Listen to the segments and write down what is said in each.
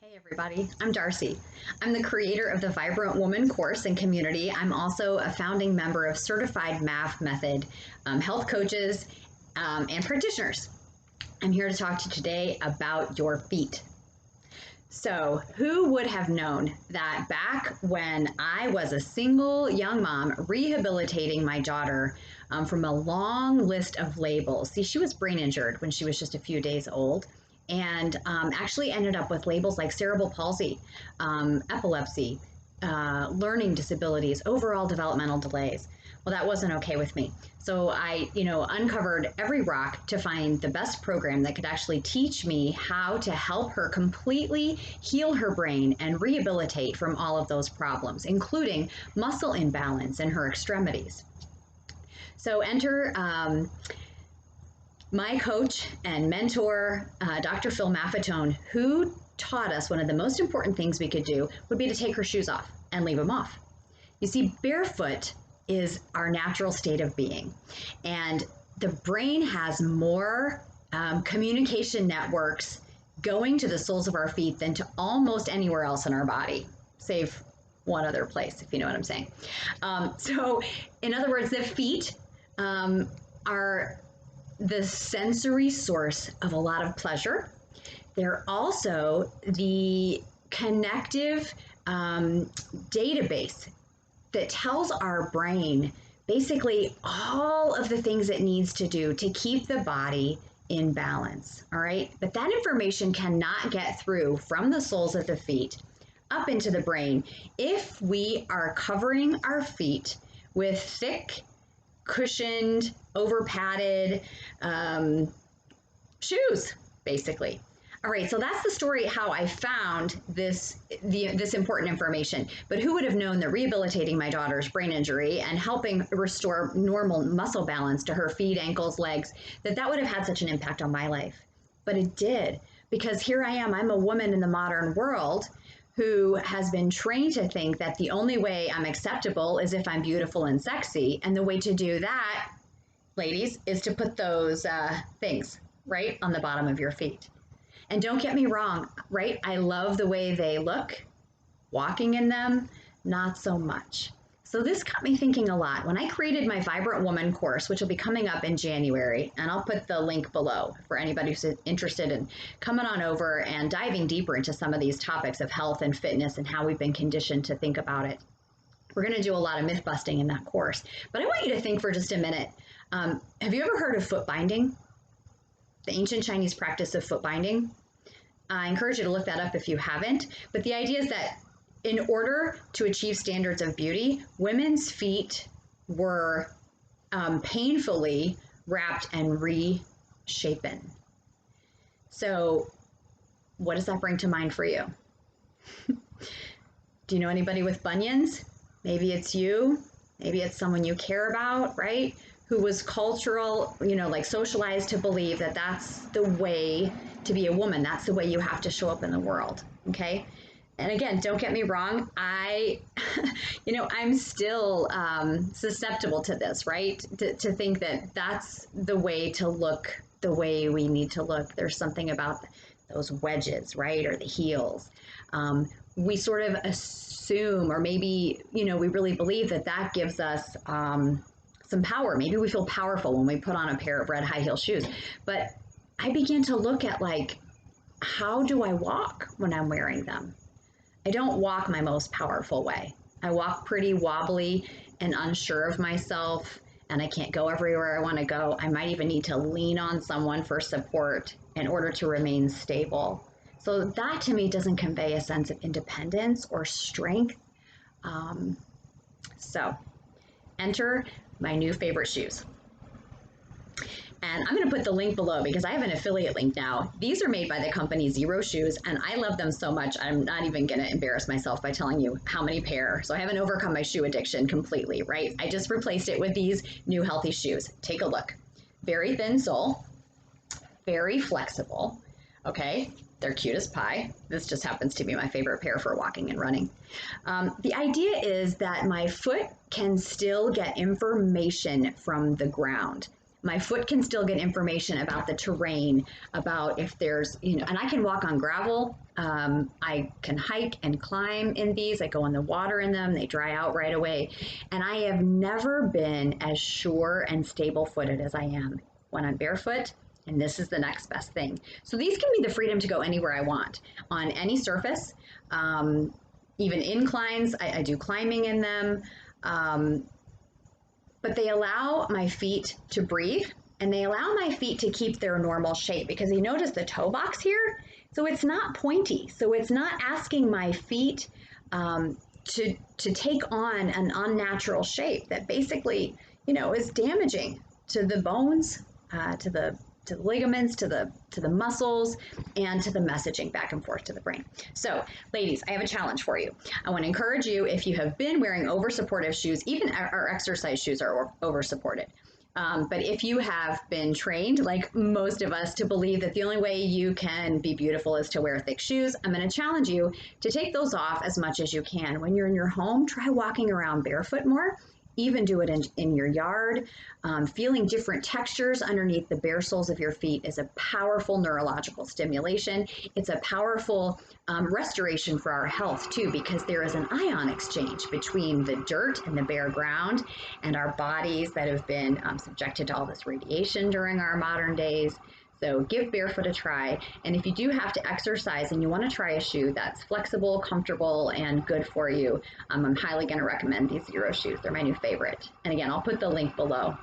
Hey everybody, I'm Darcy. I'm the creator of the Vibrant Woman course and community. I'm also a founding member of Certified MAF Method health coaches and practitioners. I'm here to talk to you today about your feet. So, who would have known that back when I was a single young mom rehabilitating my daughter from a long list of labels? See, she was brain injured when she was just a few days old and actually ended up with labels like cerebral palsy, epilepsy, learning disabilities, overall developmental delays. Well, that wasn't okay with me. So I, uncovered every rock to find the best program that could actually teach me how to help her completely heal her brain and rehabilitate from all of those problems, including muscle imbalance in her extremities. So enter my coach and mentor, Dr. Phil Maffetone, who taught us one of the most important things we could do would be to take her shoes off and leave them off. You see, barefoot is our natural state of being. And the brain has more communication networks going to the soles of our feet than to almost anywhere else in our body, save one other place, if you know what I'm saying. So, in other words, the feet are the sensory source of a lot of pleasure. They're also the connective database that tells our brain basically all of the things it needs to do to keep the body in balance, all right? But that information cannot get through from the soles of the feet up into the brain if we are covering our feet with thick, cushioned, over padded shoes, basically. All right, so that's the story how I found this important information. But who would have known that rehabilitating my daughter's brain injury and helping restore normal muscle balance to her feet, ankles, legs, that would have had such an impact on my life? But it did, because here I am, I'm a woman in the modern world who has been trained to think that the only way I'm acceptable is if I'm beautiful and sexy. And the way to do that, ladies, is to put those things right on the bottom of your feet. And don't get me wrong, right? I love the way they look. Walking in them, not so much. So this got me thinking a lot. When I created my Vibrant Woman course, which will be coming up in January, and I'll put the link below for anybody who's interested in coming on over and diving deeper into some of these topics of health and fitness and how we've been conditioned to think about it. We're going to do a lot of myth busting in that course. But I want you to think for just a minute. Have you ever heard of foot binding? The ancient Chinese practice of foot binding? I encourage you to look that up if you haven't. But the idea is that in order to achieve standards of beauty, women's feet were painfully wrapped and reshapen. So what does that bring to mind for you? Do you know anybody with bunions? Maybe it's you. Maybe it's someone you care about, right? Who was cultural, like socialized to believe that that's the way to be a woman. That's the way you have to show up in the world, okay? And again, don't get me wrong. I'm still susceptible to this, right? To think that that's the way to look, the way we need to look. There's something about those wedges, right? Or the heels. We sort of assume, or maybe, we really believe that gives us some power. Maybe we feel powerful when we put on a pair of red high heel shoes. But I began to look at how do I walk when I'm wearing them? I don't walk my most powerful way. I walk pretty wobbly and unsure of myself, and I can't go everywhere I want to go. I might even need to lean on someone for support in order to remain stable. So that to me doesn't convey a sense of independence or strength. So enter my new favorite shoes. And I'm going to put the link below because I have an affiliate link now. These are made by the company Zero Shoes, and I love them so much, I'm not even going to embarrass myself by telling you how many pair. So I haven't overcome my shoe addiction completely, right? I just replaced it with these new healthy shoes. Take a look. Very thin sole, very flexible, okay? They're cute as pie. This just happens to be my favorite pair for walking and running. The idea is that my foot can still get information from the ground. My foot can still get information about the terrain, about if there's, and I can walk on gravel. I can hike and climb in these. I go in the water in them. They dry out right away. And I have never been as sure and stable footed as I am when I'm barefoot. And this is the next best thing. So these give me the freedom to go anywhere I want on any surface, even inclines. I do climbing in them. But they allow my feet to breathe, and they allow my feet to keep their normal shape, because you notice the toe box here? So it's not pointy. So it's not asking my feet to take on an unnatural shape that basically, is damaging to the bones, to the ligaments, to the muscles, and to the messaging back and forth to the brain. So, ladies, I have a challenge for you. I want to encourage you, if you have been wearing over-supportive shoes, even our exercise shoes are over-supported. But if you have been trained, like most of us, to believe that the only way you can be beautiful is to wear thick shoes, I'm going to challenge you to take those off as much as you can. When you're in your home, try walking around barefoot more. Even do it in your yard. Feeling different textures underneath the bare soles of your feet is a powerful neurological stimulation. It's a powerful restoration for our health too, because there is an ion exchange between the dirt and the bare ground and our bodies that have been subjected to all this radiation during our modern days. So give barefoot a try. And if you do have to exercise and you want to try a shoe that's flexible, comfortable, and good for you, I'm highly going to recommend these Zero shoes. They're my new favorite. And again, I'll put the link below.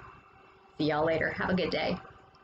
See y'all later. Have a good day.